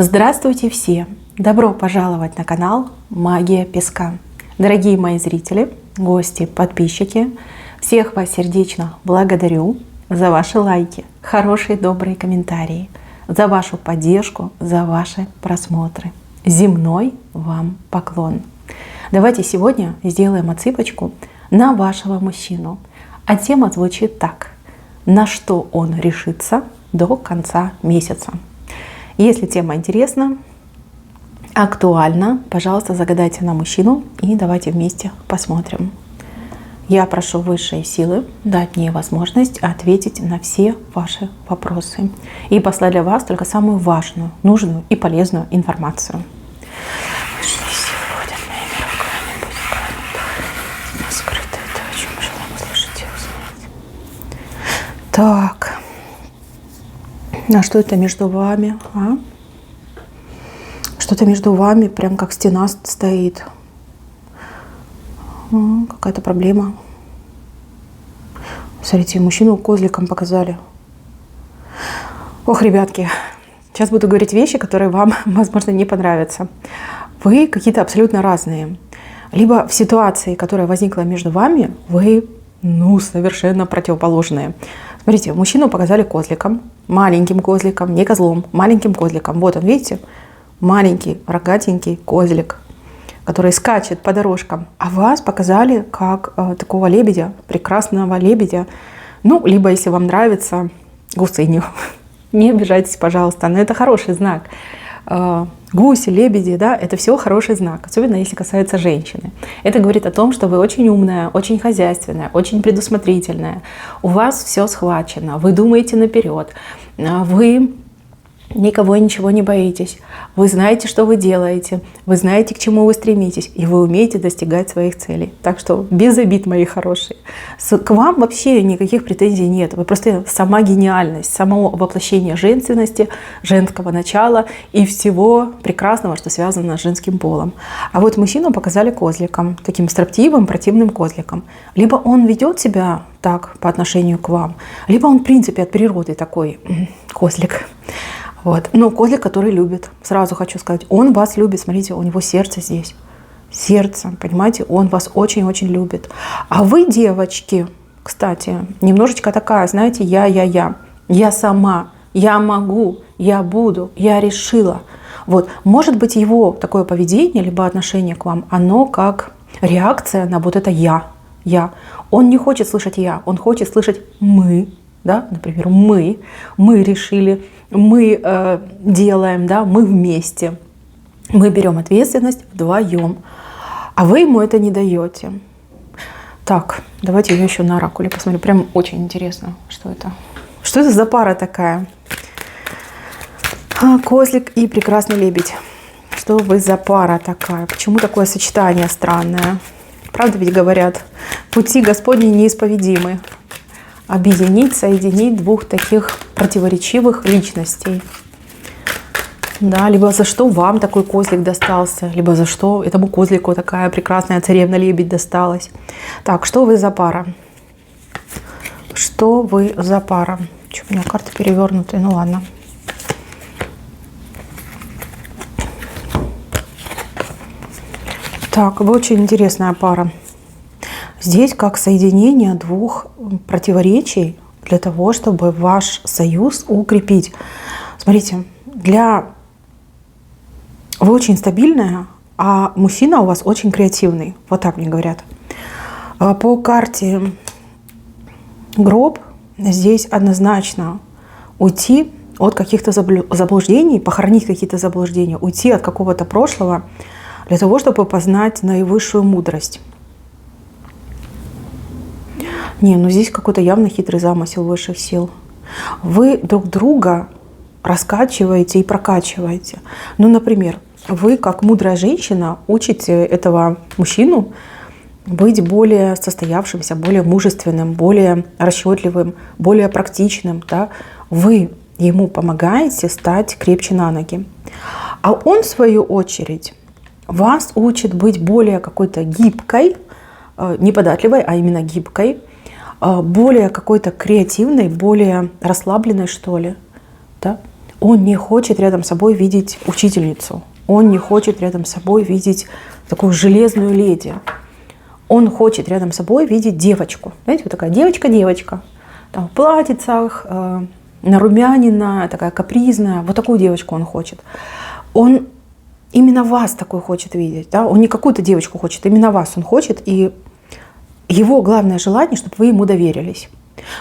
Здравствуйте все! Добро пожаловать на канал Магия Песка. Дорогие мои зрители, гости, подписчики, всех вас сердечно благодарю за ваши лайки, хорошие добрые комментарии, за вашу поддержку, за ваши просмотры. Земной вам поклон! Давайте сегодня сделаем отсыпочку на вашего мужчину. А тема звучит так: на что он решится до конца месяца. Если тема интересна, актуальна, пожалуйста, загадайте на мужчину и давайте вместе посмотрим. Я прошу высшие силы дать мне возможность ответить на все ваши вопросы и послать для вас только самую важную, нужную и полезную информацию. Так, а что это между вами? Что-то между вами прям как стена стоит. Какая-то проблема. Смотрите, мужчину козликом показали. Ох, ребятки, сейчас буду говорить вещи, которые вам, возможно, не понравятся. Вы какие-то абсолютно разные. Либо в ситуации, которая возникла между вами, вы, совершенно противоположные. Смотрите, мужчину показали козликом, маленьким козликом, не козлом, маленьким козликом. Вот он, видите, маленький, рогатенький козлик, который скачет по дорожкам. А вас показали как такого лебедя, прекрасного лебедя. Либо, если вам нравится, гусыню. Не обижайтесь, пожалуйста, но это хороший знак. Гуси, лебеди, да, это все хороший знак, особенно если касается женщины. Это говорит о том, что вы очень умная, очень хозяйственная, очень предусмотрительная. У вас все схвачено, вы думаете наперед, вы никого и ничего не боитесь, вы знаете, что вы делаете, вы знаете, к чему вы стремитесь, и вы умеете достигать своих целей. Так что без обид, мои хорошие. К вам вообще никаких претензий нет. Вы просто сама гениальность, само воплощение женственности, женского начала и всего прекрасного, что связано с женским полом. А вот мужчину показали козликом, таким строптивым, противным козликом. Либо он ведет себя так по отношению к вам, либо он в принципе от природы такой козлик. Вот. Но козлик, который любит, сразу хочу сказать, он вас любит, смотрите, у него сердце здесь. Сердце, понимаете, он вас очень-очень любит. А вы, девочки, кстати, немножечко такая, знаете, я сама, я могу, я буду, я решила. Вот. Может быть, его такое поведение, либо отношение к вам, оно как реакция на вот это я. Он не хочет слышать я, он хочет слышать мы. Да? Например, мы решили, мы делаем, да? Мы вместе, мы берем ответственность вдвоем, а вы ему это не даете. Так, давайте я еще на оракуле посмотрю, прям очень интересно, что это. Что это за пара такая? Козлик и прекрасный лебедь. Что вы за пара такая? Почему такое сочетание странное? Правда ведь говорят, пути Господни неисповедимы. Объединить, соединить двух таких противоречивых личностей. Да, либо за что вам такой козлик достался, либо за что этому козлику такая прекрасная царевна-лебедь досталась. Так, что вы за пара? Что вы за пара? Что, у меня карты перевернутые, ну ладно. Так, вы очень интересная пара. Здесь как соединение двух противоречий для того, чтобы ваш союз укрепить. Смотрите, вы очень стабильная, а мужчина у вас очень креативный. Вот так мне говорят. По карте гроб здесь однозначно уйти от каких-то заблуждений, похоронить какие-то заблуждения, уйти от какого-то прошлого для того, чтобы познать наивысшую мудрость. Здесь какой-то явно хитрый замысел высших сил. Вы друг друга раскачиваете и прокачиваете. Например, вы, как мудрая женщина, учите этого мужчину быть более состоявшимся, более мужественным, более расчетливым, более практичным. Да? Вы ему помогаете стать крепче на ноги. А он, в свою очередь, вас учит быть более какой-то гибкой, не податливой, а именно гибкой, более какой-то креативной, более расслабленной, что ли. Да? Он не хочет рядом с собой видеть учительницу. Он не хочет рядом с собой видеть такую железную леди. Он хочет рядом с собой видеть девочку. Знаете, вот такая девочка-девочка. Там в платьицах, нарумянина, такая капризная. Вот такую девочку он хочет. Он именно вас такой хочет видеть. Да? Он не какую-то девочку хочет, именно вас он хочет. И его главное желание, чтобы вы ему доверились.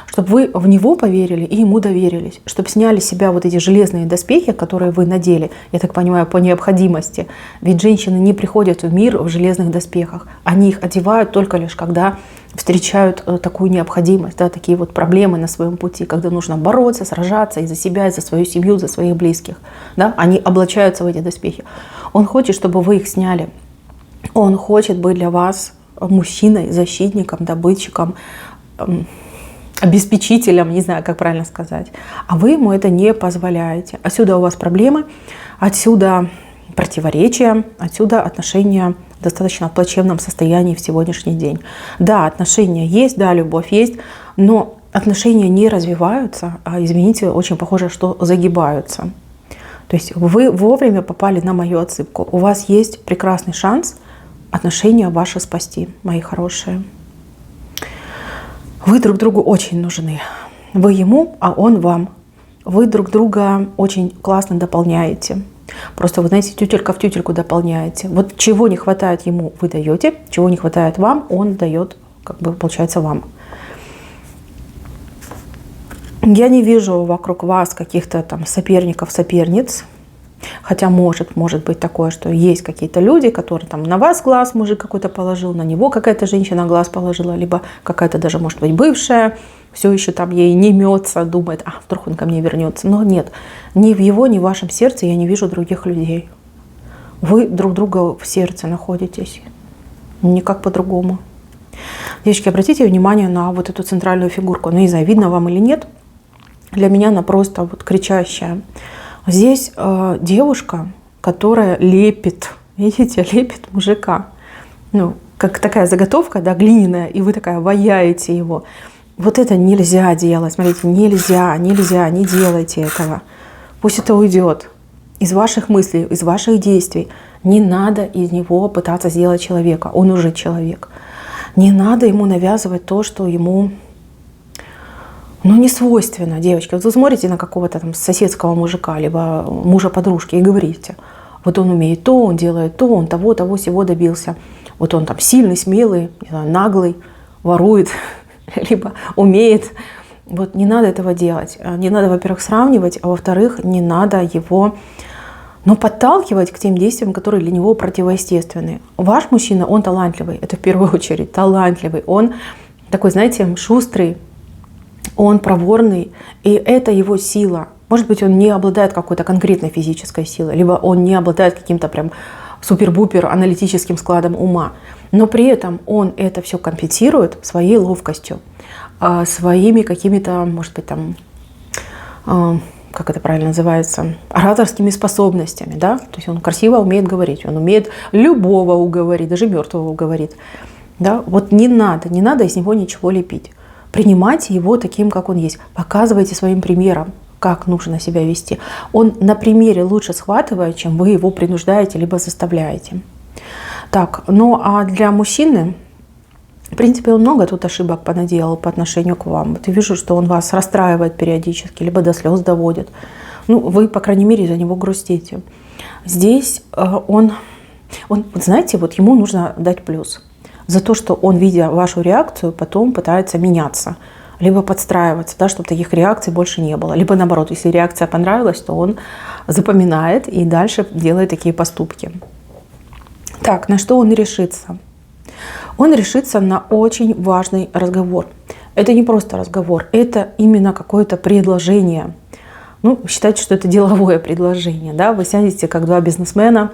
Чтобы вы в него поверили и ему доверились. Чтобы сняли с себя вот эти железные доспехи, которые вы надели, я так понимаю, по необходимости. Ведь женщины не приходят в мир в железных доспехах. Они их одевают только лишь, когда встречают такую необходимость, да, такие вот проблемы на своем пути, когда нужно бороться, сражаться и за себя, и за свою семью, за своих близких. Да? Они облачаются в эти доспехи. Он хочет, чтобы вы их сняли. Он хочет быть для вас мужчиной, защитником, добытчиком, обеспечителем, не знаю, как правильно сказать. А вы ему это не позволяете. Отсюда у вас проблемы, отсюда противоречия, отсюда отношения в достаточно плачевном состоянии в сегодняшний день. Да, отношения есть, да, любовь есть, но отношения не развиваются, а, извините, очень похоже, что загибаются. То есть вы вовремя попали на мою отсыпку. У вас есть прекрасный шанс отношения ваши спасти, мои хорошие. Вы друг другу очень нужны. Вы ему, а он вам. Вы друг друга очень классно дополняете. Просто, вы знаете, тютелька в тютельку дополняете. Вот чего не хватает ему, вы даете. Чего не хватает вам, он дает, как бы, получается, вам. Я не вижу вокруг вас каких-то там соперников, соперниц. Хотя может быть такое, что есть какие-то люди, которые там на вас глаз мужик какой-то положил, на него какая-то женщина глаз положила, либо какая-то даже, может быть, бывшая, все еще там ей не мется, думает, вдруг он ко мне вернется. Но нет, ни в его, ни в вашем сердце я не вижу других людей. Вы друг друга в сердце находитесь, никак по-другому. Девочки, обратите внимание на вот эту центральную фигурку. Ну, не знаю, видно вам или нет, для меня она просто вот кричащая. Здесь девушка, которая лепит, видите, лепит мужика. Ну, как такая заготовка, да, глиняная, и вы такая ваяете его. Вот это нельзя делать, смотрите, нельзя, не делайте этого. Пусть это уйдет из ваших мыслей, из ваших действий. Не надо из него пытаться сделать человека, он уже человек. Не надо ему навязывать то, что ему... не свойственно, девочки. Вот вы смотрите на какого-то там соседского мужика, либо мужа подружки и говорите, вот он умеет то, он делает то, он того, сего добился. Вот он там сильный, смелый, не знаю, наглый, ворует, либо умеет. Вот не надо этого делать. Не надо, во-первых, сравнивать, а во-вторых, не надо его подталкивать к тем действиям, которые для него противоестественны. Ваш мужчина, он талантливый, это в первую очередь талантливый. Он такой, знаете, шустрый, он проворный, и это его сила. Может быть, он не обладает какой-то конкретной физической силой, либо он не обладает каким-то прям супер-бупер аналитическим складом ума, но при этом он это все компенсирует своей ловкостью, своими какими-то, может быть, там, как это правильно называется, ораторскими способностями, да? То есть он красиво умеет говорить, он умеет любого уговорить, даже мертвого уговорит. Да? Вот не надо из него ничего лепить. Принимайте его таким, как он есть. Показывайте своим примером, как нужно себя вести. Он на примере лучше схватывает, чем вы его принуждаете либо заставляете. Так, а для мужчины, в принципе, он много тут ошибок понаделал по отношению к вам. Вот я вижу, что он вас расстраивает периодически, либо до слез доводит. Вы, по крайней мере, за него грустите. Здесь он знаете, вот ему нужно дать плюс. За то, что он, видя вашу реакцию, потом пытается меняться, либо подстраиваться, да, чтобы таких реакций больше не было. Либо наоборот, если реакция понравилась, то он запоминает и дальше делает такие поступки. Так, на что он решится? Он решится на очень важный разговор. Это не просто разговор, это именно какое-то предложение. Считайте, что это деловое предложение. Да? Вы сядете как два бизнесмена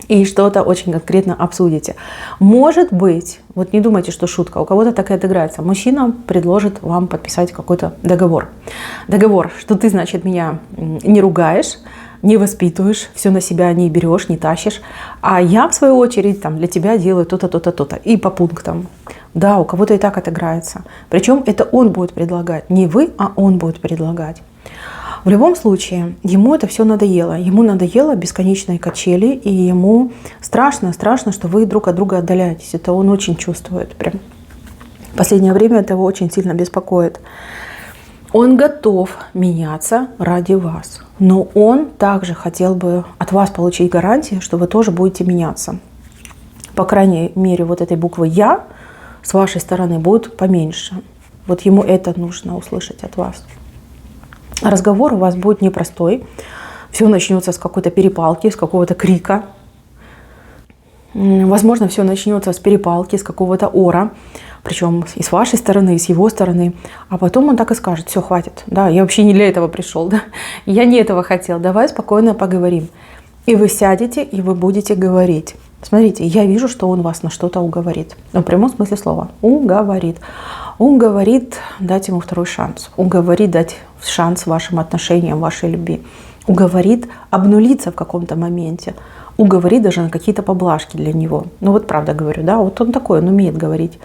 и что-то очень конкретно обсудите. Может быть, вот не думайте, что шутка, у кого-то так и отыграется. Мужчина предложит вам подписать какой-то договор. Договор, что ты, значит, меня не ругаешь, не воспитываешь, все на себя не берешь, не тащишь, а я, в свою очередь, для тебя делаю то-то, то-то, то-то. И по пунктам. Да, у кого-то и так отыграется. Причем это он будет предлагать. Не вы, а он будет предлагать. В любом случае, ему это все надоело. Ему надоело бесконечные качели, и ему страшно, что вы друг от друга отдаляетесь. Это он очень чувствует. Прям. В последнее время это его очень сильно беспокоит. Он готов меняться ради вас. Но он также хотел бы от вас получить гарантии, что вы тоже будете меняться. По крайней мере, вот этой буквы «Я» с вашей стороны будет поменьше. Вот ему это нужно услышать от вас. Разговор у вас будет непростой. Все начнется с какой-то перепалки, с какого-то крика. Возможно, все начнется с перепалки, с какого-то ора. Причем и с вашей стороны, и с его стороны. А потом он так и скажет: все, хватит. Да, я вообще не для этого пришел. Да? Я не этого хотел. Давай спокойно поговорим. И вы сядете, и вы будете говорить. Смотрите, я вижу, что он вас на что-то уговорит. В прямом смысле слова. Уговорит. Уговорит дать ему второй шанс. Уговорит дать шанс вашим отношениям, вашей любви. Уговорит обнулиться в каком-то моменте. Уговорит даже на какие-то поблажки для него. Ну вот правда говорю, да, вот он такой, он умеет говорить.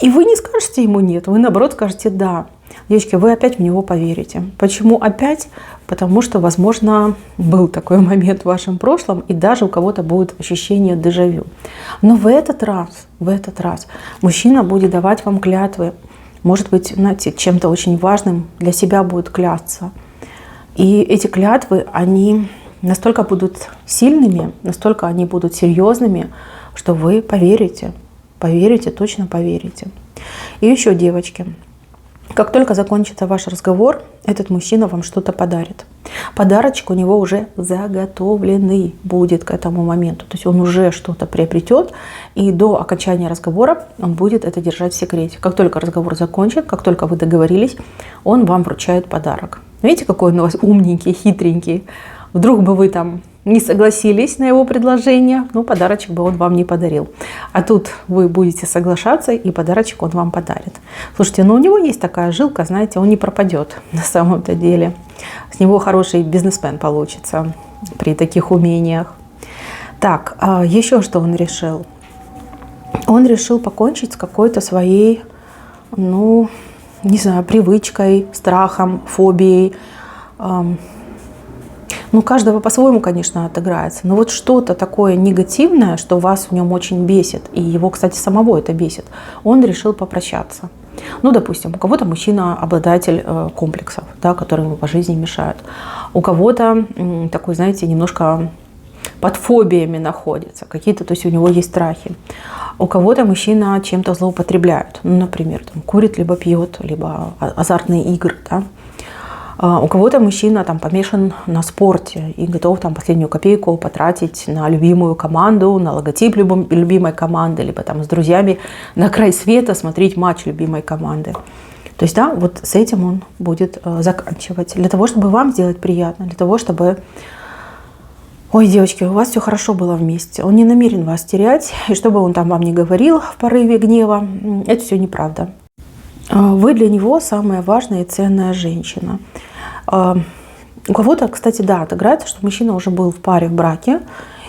И вы не скажете ему нет, вы наоборот скажете да. Девочки, вы опять в него поверите. Почему опять? Потому что, возможно, был такой момент в вашем прошлом, и даже у кого-то будет ощущение дежавю. Но в этот раз мужчина будет давать вам клятвы. Может быть, знаете, чем-то очень важным для себя будет клясться. И эти клятвы, они настолько будут сильными, настолько они будут серьезными, что вы поверите. Поверите, точно поверите. И еще, девочки, как только закончится ваш разговор, этот мужчина вам что-то подарит. Подарочек у него уже заготовленный будет к этому моменту. То есть он уже что-то приобретет, и до окончания разговора он будет это держать в секрете. Как только разговор закончит, как только вы договорились, он вам вручает подарок. Видите, какой он у вас умненький, хитренький. Вдруг бы вы там не согласились на его предложение, но подарочек бы он вам не подарил. А тут вы будете соглашаться, и подарочек он вам подарит. Слушайте, ну у него есть такая жилка, знаете, он не пропадет на самом-то деле. С него хороший бизнесмен получится при таких умениях. Так, еще что он решил? Он решил покончить с какой-то своей, ну, не знаю, привычкой, страхом, фобией. Ну, каждого по-своему, конечно, отыграется. Но вот что-то такое негативное, что вас в нем очень бесит, и его, кстати, самого это бесит, он решил попрощаться. Ну, допустим, у кого-то мужчина обладатель комплексов, да, которые ему по жизни мешают. У кого-то такой, знаете, немножко под фобиями находится. Какие-то, то есть у него есть страхи. У кого-то мужчина чем-то злоупотребляет. Ну, например, там, курит, либо пьет, либо азартные игры, да. У кого-то мужчина там помешан на спорте и готов там последнюю копейку потратить на любимую команду, на логотип любимой команды, либо там с друзьями на край света смотреть матч любимой команды. То есть, да, вот с этим он будет заканчивать. Для того, чтобы вам сделать приятно, для того, чтобы... Ой, девочки, у вас все хорошо было вместе. Он не намерен вас терять, и что бы он там вам ни говорил в порыве гнева, это все неправда. Вы для него самая важная и ценная женщина. У кого-то, кстати, да, отыграется, что мужчина уже был в паре, в браке,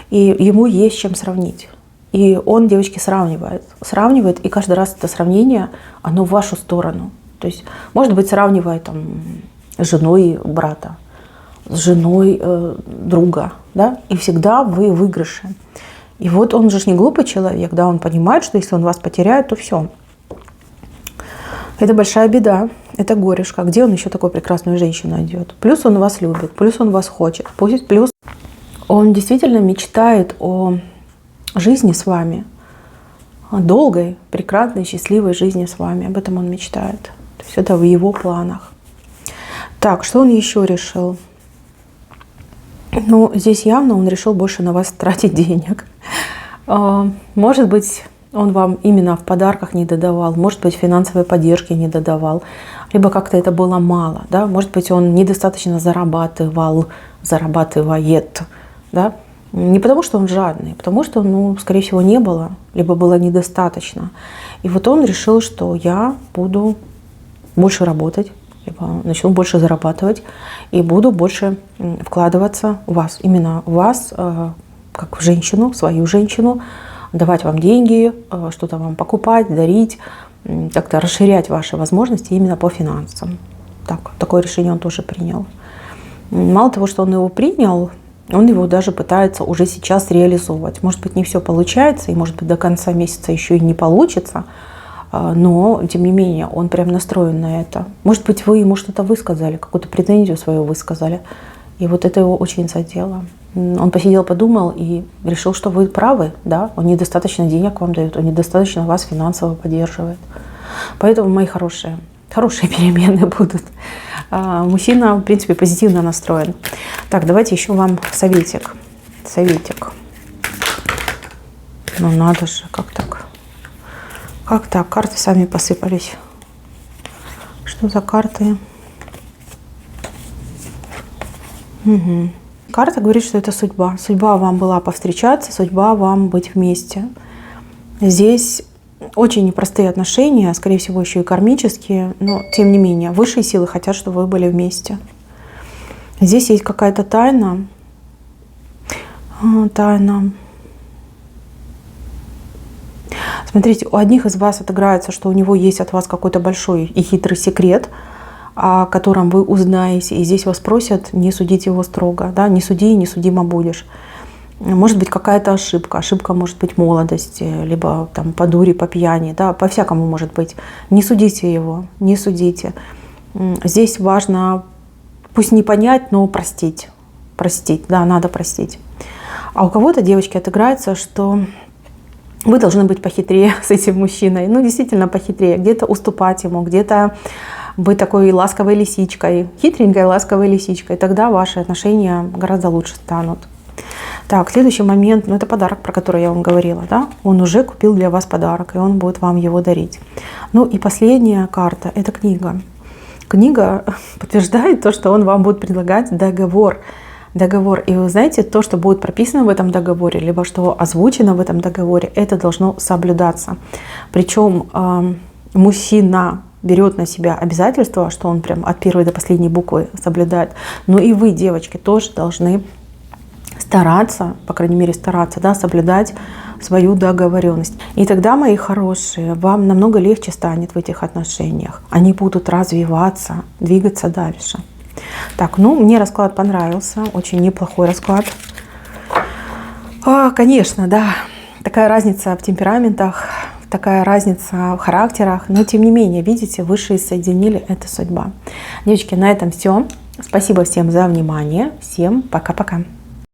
и ему есть чем сравнить. И он, девочки, сравнивает, и каждый раз это сравнение, оно в вашу сторону. То есть, может быть, сравнивает там, с женой брата, с женой друга, да, и всегда вы в выигрыше. И вот он же не глупый человек, да, он понимает, что если он вас потеряет, то все. Это большая беда, это горюшка. Где он еще такую прекрасную женщину найдет? Плюс он вас любит, плюс он вас хочет, плюс он действительно мечтает о жизни с вами, о долгой, прекрасной, счастливой жизни с вами. Об этом он мечтает. То есть это в его планах. Так, что он еще решил? Ну, здесь явно он решил больше на вас тратить денег. Может быть, он вам именно в подарках не додавал, может быть, финансовой поддержки не додавал, либо как-то это было мало, да? Может быть, он недостаточно зарабатывает, да? Не потому, что он жадный, а потому что, ну, скорее всего, не было, либо было недостаточно. И вот он решил, что я буду больше работать, либо начну больше зарабатывать и буду больше вкладываться в вас, именно в вас, как в женщину, в свою женщину, давать вам деньги, что-то вам покупать, дарить, как-то расширять ваши возможности именно по финансам. Так, такое решение он тоже принял. Мало того, что он его принял, он его даже пытается уже сейчас реализовывать. Может быть, не все получается, и может быть, до конца месяца еще и не получится, но, тем не менее, он прям настроен на это. Может быть, вы ему что-то высказали, какую-то претензию свою высказали, и вот это его очень задело. Он посидел, подумал и решил, что вы правы, да, он недостаточно денег вам дает, он недостаточно вас финансово поддерживает. Поэтому, мои хорошие перемены будут. Мужчина, в принципе, позитивно настроен. Так, давайте еще вам советик. Ну надо же, как так? Как так? Карты сами посыпались. Что за карты? Угу. Карта говорит, что это судьба. Судьба вам была повстречаться, судьба вам быть вместе. Здесь очень непростые отношения, скорее всего, еще и кармические, но тем не менее, высшие силы хотят, чтобы вы были вместе. Здесь есть какая-то тайна. Смотрите, у одних из вас отыграется, что у него есть от вас какой-то большой и хитрый секрет, о котором вы узнаете, и здесь вас просят не судить его строго, да, не суди и не судимо будешь. Может быть какая-то ошибка может быть молодости, либо там по дуре, по пьяни, да, по-всякому может быть. Не судите его, не судите. Здесь важно, пусть не понять, но простить, да, надо простить. А у кого-то, девочки, отыграется, что вы должны быть похитрее с этим мужчиной, ну действительно похитрее, где-то уступать ему, где-то быть такой ласковой лисичкой, хитренькой ласковой лисичкой, тогда ваши отношения гораздо лучше станут. Так, следующий момент, ну это подарок, про который я вам говорила, да? Он уже купил для вас подарок, и он будет вам его дарить. Ну и последняя карта – это книга. Книга подтверждает то, что он вам будет предлагать договор. И вы знаете, то, что будет прописано в этом договоре, либо что озвучено в этом договоре, это должно соблюдаться. Причем мужчина берет на себя обязательство, что он прям от первой до последней буквы соблюдает. Но и вы, девочки, тоже должны стараться, по крайней мере стараться, да, соблюдать свою договоренность. И тогда, мои хорошие, вам намного легче станет в этих отношениях. Они будут развиваться, двигаться дальше. Так, ну, мне расклад понравился, очень неплохой расклад. Конечно, да, такая разница в темпераментах, такая разница в характерах, но тем не менее, видите, высшие соединили, это судьба. Девочки, на этом все. Спасибо всем за внимание. Всем пока-пока.